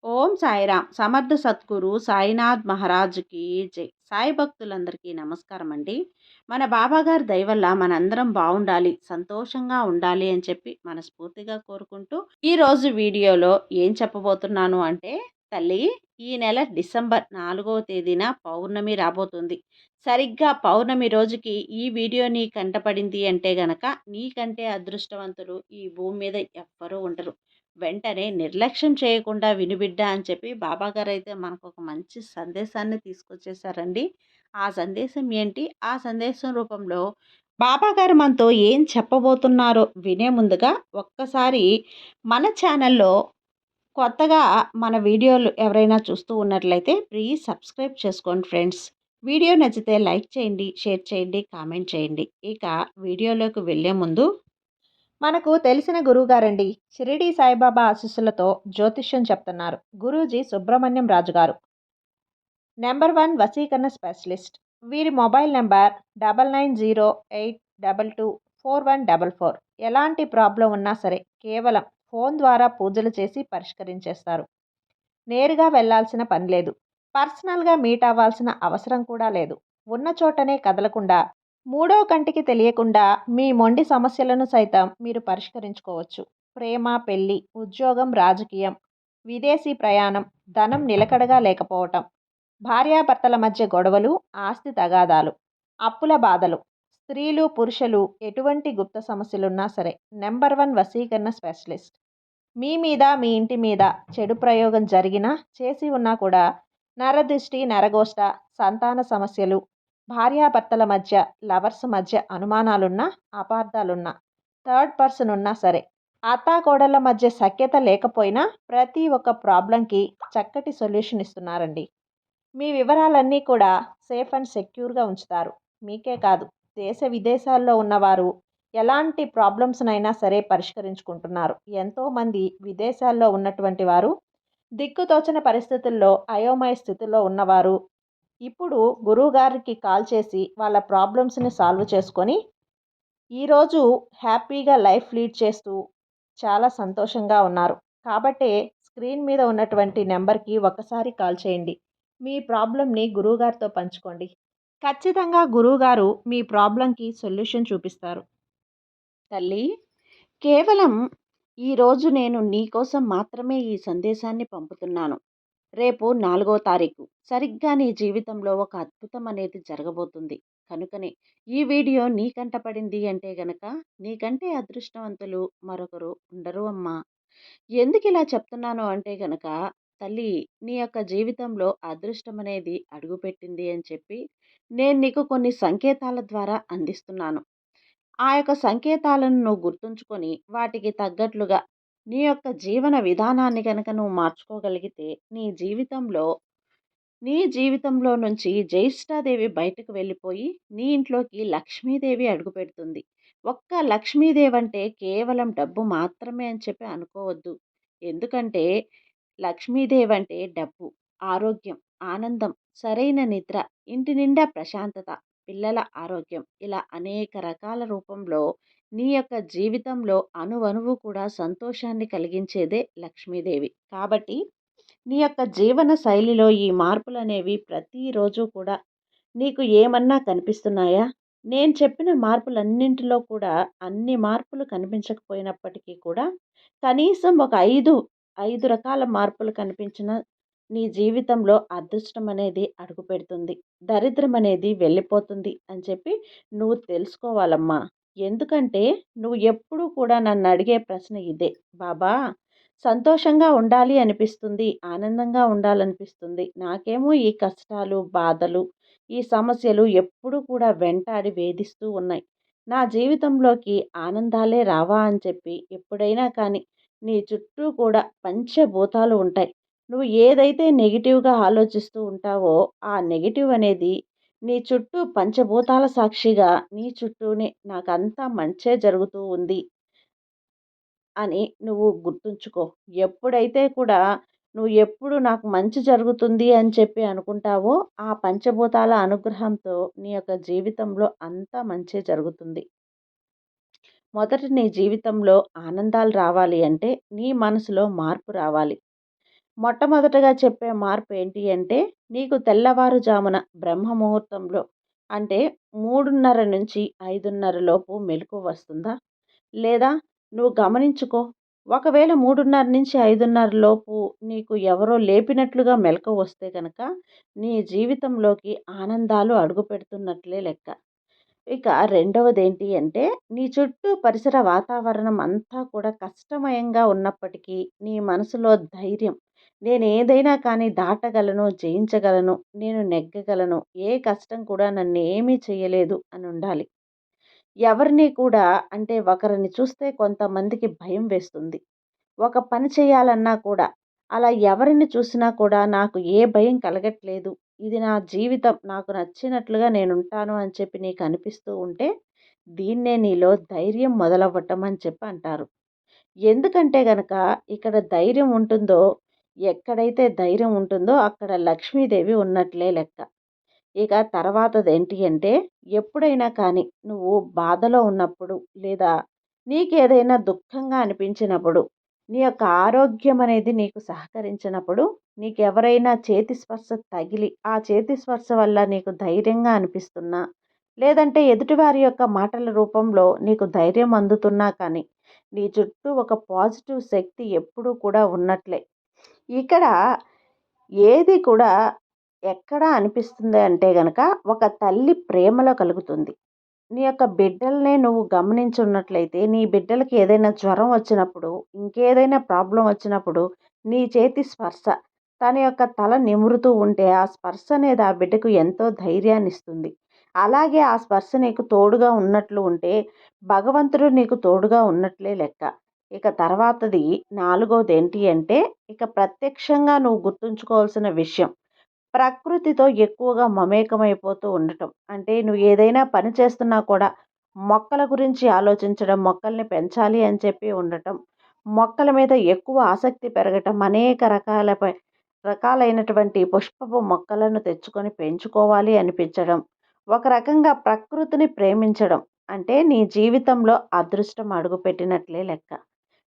ఓం సాయిరామ్ సమర్థ సద్గురు సాయినాథ్ మహారాజుకి జై. సాయి భక్తులందరికీ నమస్కారం అండి. మన బాబాగారి దయ వల్ల మనందరం బాగుండాలి, సంతోషంగా ఉండాలి అని చెప్పి మనస్ఫూర్తిగా కోరుకుంటూ ఈరోజు వీడియోలో ఏం చెప్పబోతున్నాను అంటే, తల్లి, ఈ నెల డిసెంబర్ 4వ తేదీన పౌర్ణమి రాబోతుంది. సరిగ్గా పౌర్ణమి రోజుకి ఈ వీడియో నీ కంటపడింది అంటే గనక నీకంటే అదృష్టవంతులు ఈ భూమి మీద ఎవ్వరూ ఉండరు. వెంటనే నిర్లక్ష్యం చేయకుండా వినుబిడ్డ అని చెప్పి బాబాగారు అయితే మనకు ఒక మంచి సందేశాన్ని తీసుకొచ్చేసారండి. ఆ సందేశం ఏంటి? ఆ సందేశం రూపంలో బాబాగారు మనతో ఏం చెప్పబోతున్నారో వినే ముందుగా ఒక్కసారి మన ఛానల్లో కొత్తగా మన వీడియోలు ఎవరైనా చూస్తూ ఉన్నట్లయితే ప్లీజ్ సబ్స్క్రైబ్ చేసుకోండి ఫ్రెండ్స్. వీడియో నచ్చితే లైక్ చేయండి, షేర్ చేయండి, కామెంట్ చేయండి. ఇక వీడియోలోకి వెళ్ళే ముందు మనకు తెలిసిన గురువుగారండి. షిరిడి సాయిబాబా ఆశీస్సులతో జ్యోతిష్యం చెప్తున్నారు గురూజీ సుబ్రహ్మణ్యం రాజు గారు. నెంబర్ 1 వశీకరణ స్పెషలిస్ట్. వీరి మొబైల్ నెంబర్ 9908224144. ఎలాంటి ప్రాబ్లం ఉన్నా సరే కేవలం ఫోన్ ద్వారా పూజలు చేసి పరిష్కరించేస్తారు. నేరుగా వెళ్లాల్సిన పని లేదు. పర్సనల్గా మీట్ అవ్వాల్సిన అవసరం కూడా లేదు. ఉన్న చోటనే కదలకుండా, మూడో కంటికి తెలియకుండా మీ మొండి సమస్యలను సైతం మీరు పరిష్కరించుకోవచ్చు. ప్రేమ, పెళ్లి, ఉద్యోగం, రాజకీయం, విదేశీ ప్రయాణం, ధనం నిలకడగా లేకపోవటం, భార్యాభర్తల మధ్య గొడవలు, ఆస్తి తగాదాలు, అప్పుల బాధలు, స్త్రీలు పురుషులు ఎటువంటి గుప్త సమస్యలున్నా సరే నెంబర్ 1 వశీకరణ స్పెషలిస్ట్. మీ మీద, మీ ఇంటి మీద చెడు ప్రయోగం జరిగినా, చేసి ఉన్నా కూడా నరదృష్టి, నరగోష్ట, సంతాన సమస్యలు, భార్యాభర్తల మధ్య, లవర్స్ మధ్య అనుమానాలున్నా, అపార్థాలున్నా, థర్డ్ పర్సన్ ఉన్నా సరే, అత్తాకోడళ్ళ మధ్య సఖ్యత లేకపోయినా ప్రతి ఒక్క ప్రాబ్లంకి చక్కటి సొల్యూషన్ ఇస్తున్నారండి. మీ వివరాలన్నీ కూడా సేఫ్ అండ్ సెక్యూర్గా ఉంచుతారు. మీకే కాదు, దేశ విదేశాల్లో ఉన్నవారు ఎలాంటి ప్రాబ్లమ్స్నైనా సరే పరిష్కరించుకుంటున్నారు. ఎంతోమంది విదేశాల్లో ఉన్నటువంటి వారు, దిక్కుతోచని పరిస్థితుల్లో అయోమయ స్థితిలో ఉన్నవారు ఇప్పుడు గురువుగారికి కాల్ చేసి వాళ్ళ ప్రాబ్లమ్స్ని సాల్వ్ చేసుకొని ఈరోజు హ్యాపీగా లైఫ్ లీడ్ చేస్తూ చాలా సంతోషంగా ఉన్నారు. కాబట్టే స్క్రీన్ మీద ఉన్నటువంటి నెంబర్కి ఒక్కసారి కాల్ చేయండి. మీ ప్రాబ్లంని గురువుగారితో పంచుకోండి. ఖచ్చితంగా గురువుగారు మీ ప్రాబ్లంకి సొల్యూషన్ చూపిస్తారు. తల్లి, కేవలం ఈరోజు నేను నీకోసం మాత్రమే ఈ సందేశాన్ని పంపుతున్నాను. రేపు 4వ తారీఖు సరిగ్గా నీ జీవితంలో ఒక అద్భుతం అనేది జరగబోతుంది. కనుకనే ఈ వీడియో నీకంట పడింది అంటే గనక నీకంటే అదృష్టవంతులు మరొకరు ఉండరు అమ్మా. ఎందుకు ఇలా చెప్తున్నాను అంటే గనక, తల్లి, నీ యొక్క జీవితంలో అదృష్టం అనేది అడుగుపెట్టింది అని చెప్పి నేను నీకు కొన్ని సంకేతాల ద్వారా అందిస్తున్నాను. ఆ యొక్క సంకేతాలను నువ్వు గుర్తుంచుకొని వాటికి తగ్గట్లుగా నీ యొక్క జీవన విధానాన్ని కనుక నువ్వు మార్చుకోగలిగితే నీ జీవితంలో నుంచి జ్యేష్ఠాదేవి బయటకు వెళ్ళిపోయి నీ ఇంట్లోకి లక్ష్మీదేవి అడుగుపెడుతుంది. ఒక్క లక్ష్మీదేవి అంటే కేవలం డబ్బు మాత్రమే అని చెప్పి అనుకోవద్దు. ఎందుకంటే లక్ష్మీదేవి అంటే డబ్బు, ఆరోగ్యం, ఆనందం, సరైన నిద్ర, ఇంటి నిండా ప్రశాంతత, పిల్లల ఆరోగ్యం, ఇలా అనేక రకాల రూపంలో నీ యొక్క జీవితంలో అణువణువు కూడా సంతోషాన్ని కలిగించేదే లక్ష్మీదేవి. కాబట్టి నీ యొక్క జీవన శైలిలో ఈ మార్పులనేవి ప్రతిరోజు కూడా నీకు ఏమన్నా కనిపిస్తున్నాయా? నేను చెప్పిన మార్పులన్నింటిలో కూడా అన్ని మార్పులు కనిపించకపోయినప్పటికీ కూడా కనీసం ఒక 5 రకాల మార్పులు కనిపించిన నీ జీవితంలో అదృష్టం అనేది అడుగుపెడుతుంది. దరిద్రం అనేది వెళ్ళిపోతుంది అని చెప్పి నువ్వు తెలుసుకోవాలమ్మా. ఎందుకంటే నువ్వు ఎప్పుడూ కూడా నన్ను అడిగే ప్రశ్న ఇదే. బాబా, సంతోషంగా ఉండాలి అనిపిస్తుంది, ఆనందంగా ఉండాలనిపిస్తుంది. నాకేమో ఈ కష్టాలు, బాధలు, ఈ సమస్యలు ఎప్పుడూ కూడా వెంటాడి వేధిస్తూ ఉన్నాయి. నా జీవితంలోకి ఆనందాలే రావా అని చెప్పి ఎప్పుడైనా కానీ నీ చుట్టూ కూడా పంచభూతాలు ఉంటాయి. నువ్వు ఏదైతే నెగిటివ్‌గా ఆలోచిస్తూ ఉంటావో, ఆ నెగిటివ్ అనేది నీ చుట్టూ పంచభూతాల సాక్షిగా నీ చుట్టూనే నాకంతా మంచే జరుగుతూ ఉంది అని నువ్వు గుర్తుంచుకో. ఎప్పుడైతే కూడా నువ్వు ఎప్పుడు నాకు మంచి జరుగుతుంది అని చెప్పి అనుకుంటావో, ఆ పంచభూతాల అనుగ్రహంతో నీ యొక్క జీవితంలో అంతా మంచే జరుగుతుంది. మొదట నీ జీవితంలో ఆనందాలు రావాలి అంటే నీ మనసులో మార్పు రావాలి. మొట్టమొదటగా చెప్పే మార్పు ఏంటి అంటే, నీకు తెల్లవారుజామున బ్రహ్మ ముహూర్తంలో అంటే 3:30-5:30 లోపు మెలకువ వస్తుందా? లేదా నువ్వు గమనించుకో. ఒకవేళ 3:30-5:30 లోపు నీకు ఎవరో లేపినట్లుగా మెలకువ వస్తే గనక, నీ జీవితంలోకి ఆనందాలు అడుగుపెడుతున్నట్లే లెక్క. ఇక రెండవదేంటి అంటే, నీ చుట్టూ పరిసర వాతావరణం అంతా కూడా కష్టమయంగా ఉన్నప్పటికీ, నీ మనసులో ధైర్యం, నేనేదైనా కానీ దాటగలను, జయించగలను, నేను నెగ్గగలను, ఏ కష్టం కూడా నన్నేమీ చేయలేదు అని ఉండాలి. ఎవరిని కూడా అంటే ఒకరిని చూస్తే కొంతమందికి భయం వేస్తుంది. ఒక పని చేయాలన్నా కూడా, అలా ఎవరిని చూసినా కూడా నాకు ఏ భయం కలగట్లేదు. ఇది నా జీవితం. నాకు నచ్చినట్లుగా నేనుంటాను అని చెప్పి నీకు అనిపిస్తూ ఉంటే, దీన్నే నీలో ధైర్యం మొదలవ్వటం అని చెప్పి అంటారు. ఎందుకంటే గనక ఇక్కడ ధైర్యం ఉంటుందో, ఎక్కడైతే ధైర్యం ఉంటుందో అక్కడ లక్ష్మీదేవి ఉన్నట్లే లెక్క. ఇక తర్వాతదేంటి అంటే, ఎప్పుడైనా కానీ నువ్వు బాధలో ఉన్నప్పుడు, లేదా నీకేదైనా దుఃఖంగా అనిపించినప్పుడు, నీ యొక్క ఆరోగ్యం అనేది నీకు సహకరించినప్పుడు, నీకెవరైనా చేతి స్పర్శ తగిలి, ఆ చేతి స్పర్శ వల్ల నీకు ధైర్యంగా అనిపిస్తున్నా, లేదంటే ఎదుటివారి యొక్క మాటల రూపంలో నీకు ధైర్యం అందుతున్నా కానీ, నీ చుట్టూ ఒక పాజిటివ్ శక్తి ఎప్పుడూ కూడా ఉన్నట్లే. ఇక్కడ ఏది కూడా ఎక్కడ అనిపిస్తుంది అంటే గనక, ఒక తల్లి ప్రేమలో కలుగుతుంది. నీ యొక్క బిడ్డలనే నువ్వు గమనించున్నట్లయితే, నీ బిడ్డలకి ఏదైనా జ్వరం వచ్చినప్పుడు, ఇంకేదైనా ప్రాబ్లమ్ వచ్చినప్పుడు, నీ చేతి స్పర్శ, తన యొక్క తల నిమురుతూ ఉంటే, ఆ స్పర్శ అనేది ఆ బిడ్డకు ఎంతో ధైర్యాన్నిస్తుంది. అలాగే ఆ స్పర్శ నీకు తోడుగా ఉన్నట్లు ఉంటే, భగవంతుడు నీకు తోడుగా ఉన్నట్లే లెక్క. ఇక తర్వాతది నాలుగోదేంటి అంటే, ఇక ప్రత్యక్షంగా నువ్వు గుర్తుంచుకోవాల్సిన విషయం. ప్రకృతితో ఎక్కువగా మమేకమైపోతూ ఉండటం. అంటే నువ్వు ఏదైనా పని చేస్తున్నా కూడా మొక్కల గురించి ఆలోచించడం, మొక్కల్ని పెంచాలి అని చెప్పి ఉండటం, మొక్కల మీద ఎక్కువ ఆసక్తి పెరగటం, అనేక రకాలైనటువంటి పుష్పపు మొక్కలను తెచ్చుకొని పెంచుకోవాలి అనిపించడం, ఒక రకంగా ప్రకృతిని ప్రేమించడం. అంటే నీ జీవితంలో అదృష్టం అడుగుపెట్టినట్లే లెక్క.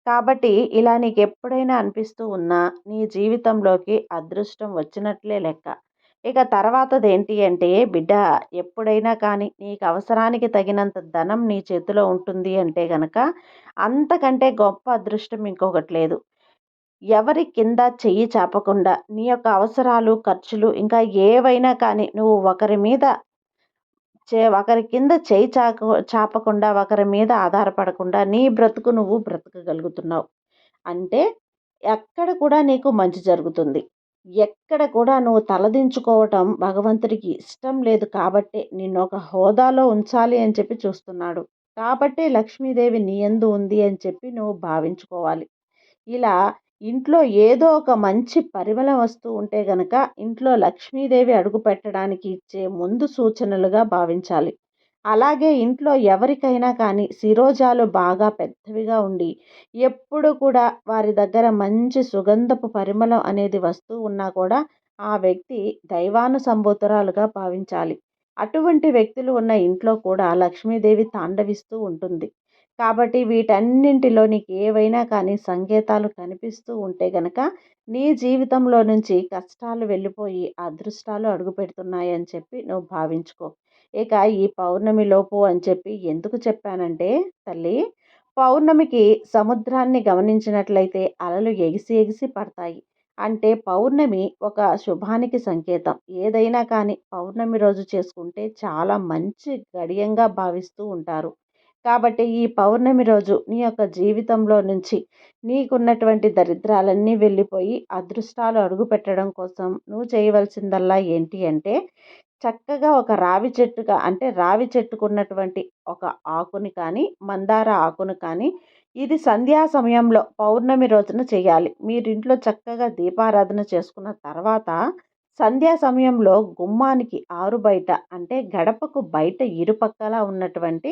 కాబట్టి ఇలా నీకెప్పుడైనా అనిపిస్తూ ఉన్నా, నీ జీవితంలోకి అదృష్టం వచ్చినట్లే లెక్క. ఇక తర్వాతదేంటి అంటే, బిడ్డ ఎప్పుడైనా కానీ నీకు అవసరానికి తగినంత ధనం నీ చేతిలో ఉంటుంది అంటే గనక, అంతకంటే గొప్ప అదృష్టం ఇంకొకటి లేదు. ఎవరి కింద చెయ్యి చాపకుండా, నీ యొక్క అవసరాలు, ఖర్చులు ఇంకా ఏవైనా కానీ నువ్వు ఒకరి కింద చేయి చాపకుండా, ఒకరి మీద ఆధారపడకుండా నీ బ్రతుకు నువ్వు బ్రతకగలుగుతున్నావు. అంటే ఎక్కడ కూడా నీకు మంచి జరుగుతుంది. ఎక్కడ కూడా నువ్వు తలదించుకోవటం భగవంతుడికి ఇష్టం లేదు కాబట్టే నిన్నొక హోదాలో ఉంచాలి అని చెప్పి చూస్తున్నాడు. కాబట్టే లక్ష్మీదేవి నీ యందు ఉంది అని చెప్పి నువ్వు భావించుకోవాలి. ఇలా ఇంట్లో ఏదో ఒక మంచి పరిమళం వస్తూ ఉంటే గనక ఇంట్లో లక్ష్మీదేవి అడుగుపెట్టడానికి ఇచ్చే ముందు సూచనలుగా భావించాలి. అలాగే ఇంట్లో ఎవరికైనా కానీ శిరోజాలు బాగా పెద్దవిగా ఉండి ఎప్పుడు కూడా వారి దగ్గర మంచి సుగంధపు పరిమళం అనేది వస్తూ ఉన్నా కూడా ఆ వ్యక్తి దైవానుసంభూతురాలుగా భావించాలి. అటువంటి వ్యక్తులు ఉన్న ఇంట్లో కూడా లక్ష్మీదేవి తాండవిస్తూ ఉంటుంది. కాబట్టి వీటన్నింటిలో నీకు ఏవైనా కానీ సంకేతాలు కనిపిస్తూ ఉంటే గనక నీ జీవితంలో నుంచి కష్టాలు వెళ్ళిపోయి అదృష్టాలు అడుగుపెడుతున్నాయని చెప్పి నువ్వు భావించుకో. ఇక ఈ పౌర్ణమి లోపు అని చెప్పి ఎందుకు చెప్పానంటే తల్లి, పౌర్ణమికి సముద్రాన్ని గమనించినట్లయితే అలలు ఎగిసి ఎగిసి పడతాయి. అంటే పౌర్ణమి ఒక శుభానికి సంకేతం. ఏదైనా కానీ పౌర్ణమి రోజు చేసుకుంటే చాలా మంచి గడియంగా భావిస్తూ ఉంటారు. కాబట్టి ఈ పౌర్ణమి రోజు నీ యొక్క జీవితంలో నుంచి నీకున్నటువంటి దరిద్రాలన్నీ వెళ్ళిపోయి అదృష్టాలు అడుగుపెట్టడం కోసం నువ్వు చేయవలసిందల్లా ఏంటి అంటే, చక్కగా ఒక రావి చెట్టుకున్నటువంటి ఒక ఆకుని కానీ, మందార ఆకును కానీ, ఇది సంధ్యా సమయంలో పౌర్ణమి రోజున చేయాలి. మీరింట్లో చక్కగా దీపారాధన చేసుకున్న తర్వాత, సంధ్యా సమయంలో గుమ్మానికి ఆరుబయట అంటే గడపకు బయట ఇరుపక్కల ఉన్నటువంటి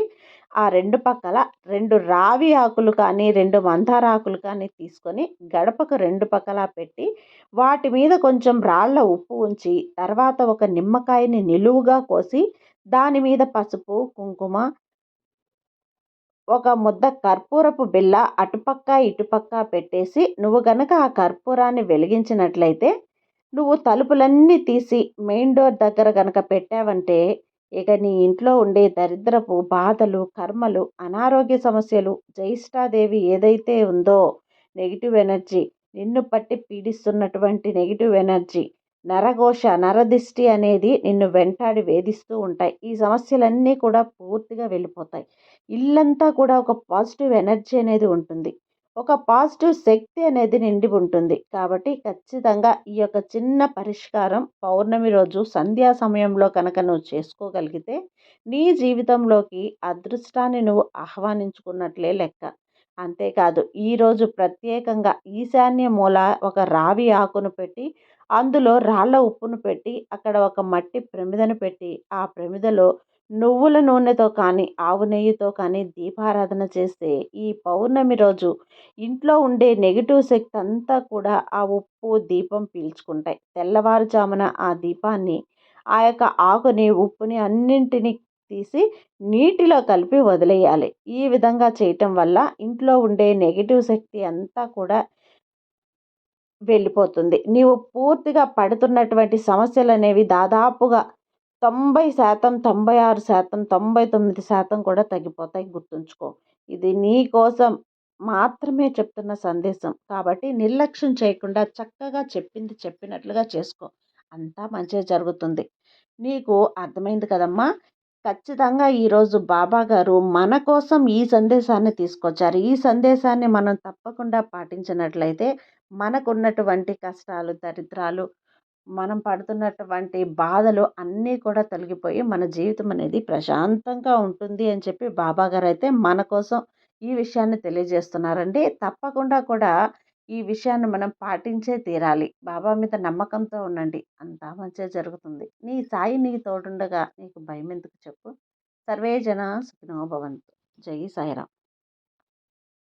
ఆ 2 పక్కల 2 రావి ఆకులు కానీ, 2 మందార ఆకులు కానీ తీసుకొని గడపకు 2 పక్కలా పెట్టి, వాటి మీద కొంచెం రాళ్ళ ఉప్పు ఉంచి, తర్వాత ఒక నిమ్మకాయని నిలువుగా కోసి, దాని మీద పసుపు, కుంకుమ ఒక ముద్ద కర్పూరపు బిళ్ళ అటుపక్క ఇటుపక్క పెట్టేసి నువ్వు గనక ఆ కర్పూరాన్ని వెలిగించినట్లయితే నువ్వు తలుపులన్నీ తీసి మెయిన్ డోర్ దగ్గర గనక పెట్టావంటే ఇక నీ ఇంట్లో ఉండే దరిద్రపు బాధలు, కర్మలు, అనారోగ్య సమస్యలు, జ్యేష్ఠాదేవి ఏదైతే ఉందో నెగిటివ్ ఎనర్జీ, నిన్ను పట్టి పీడిస్తున్నటువంటి నెగిటివ్ ఎనర్జీ, నరఘోష, నరదిష్టి అనేది నిన్ను వెంటాడి వేధిస్తూ ఉంటాయి. ఈ సమస్యలన్నీ కూడా పూర్తిగా వెళ్ళిపోతాయి. ఇల్లంతా కూడా ఒక పాజిటివ్ ఎనర్జీ అనేది ఉంటుంది. ఒక పాజిటివ్ శక్తి అనేది నిండి ఉంటుంది. కాబట్టి ఖచ్చితంగా ఈ యొక్క చిన్న పరిష్కారం పౌర్ణమి రోజు సంధ్యా సమయంలో కనుక నువ్వు చేసుకోగలిగితే నీ జీవితంలోకి అదృష్టాన్ని నువ్వు ఆహ్వానించుకున్నట్లే లెక్క. అంతేకాదు ఈరోజు ప్రత్యేకంగా ఈశాన్య మూల ఒక రావి ఆకును పెట్టి అందులో రాళ్ళ ఉప్పును పెట్టి అక్కడ ఒక మట్టి ప్రమిదను పెట్టి ఆ ప్రమిదలో నువ్వుల నూనెతో కానీ ఆవు నెయ్యితో కానీ దీపారాధన చేస్తే ఈ పౌర్ణమి రోజు ఇంట్లో ఉండే నెగిటివ్ శక్తి అంతా కూడా ఆ ఉప్పు దీపం పీల్చుకుంటాయి. తెల్లవారుజామున ఆ దీపాన్ని ఆ యొక్క ఆకుని ఉప్పుని అన్నింటినీ తీసి నీటిలో కలిపి వదిలేయాలి. ఈ విధంగా చేయటం వల్ల ఇంట్లో ఉండే నెగిటివ్ శక్తి అంతా కూడా వెళ్ళిపోతుంది. నీవు పూర్తిగా పడుతున్నటువంటి సమస్యలనేవి దాదాపుగా 90%, 96%, 99% కూడా తగ్గిపోతాయి గుర్తుంచుకో. ఇది నీ కోసం మాత్రమే చెప్తున్న సందేశం. కాబట్టి నిర్లక్ష్యం చేయకుండా చక్కగా చెప్పింది చెప్పినట్లుగా చేసుకో. అంతా మంచే జరుగుతుంది. నీకు అర్థమైంది కదమ్మా! ఖచ్చితంగా ఈరోజు బాబా గారు మన కోసం ఈ సందేశాన్ని తీసుకొచ్చారు. ఈ సందేశాన్ని మనం తప్పకుండా పాటించినట్లయితే మనకున్నటువంటి కష్టాలు, దరిద్రాలు, మనం పడుతున్నటువంటి బాధలు అన్నీ కూడా తొలగిపోయి మన జీవితం అనేది ప్రశాంతంగా ఉంటుంది అని చెప్పి బాబా గారైతే మన కోసం ఈ విషయాన్ని తెలియజేస్తున్నారండి. తప్పకుండా కూడా ఈ విషయాన్ని మనం పాటించే తీరాలి. బాబా మీద నమ్మకంతో ఉండండి. అంతా మంచే జరుగుతుంది. నీ సాయి నీకు తోడుండగా నీకు భయమెందుకు చెప్పు. సర్వే జన సుఖినో భవంతు. జై సాయిరాం.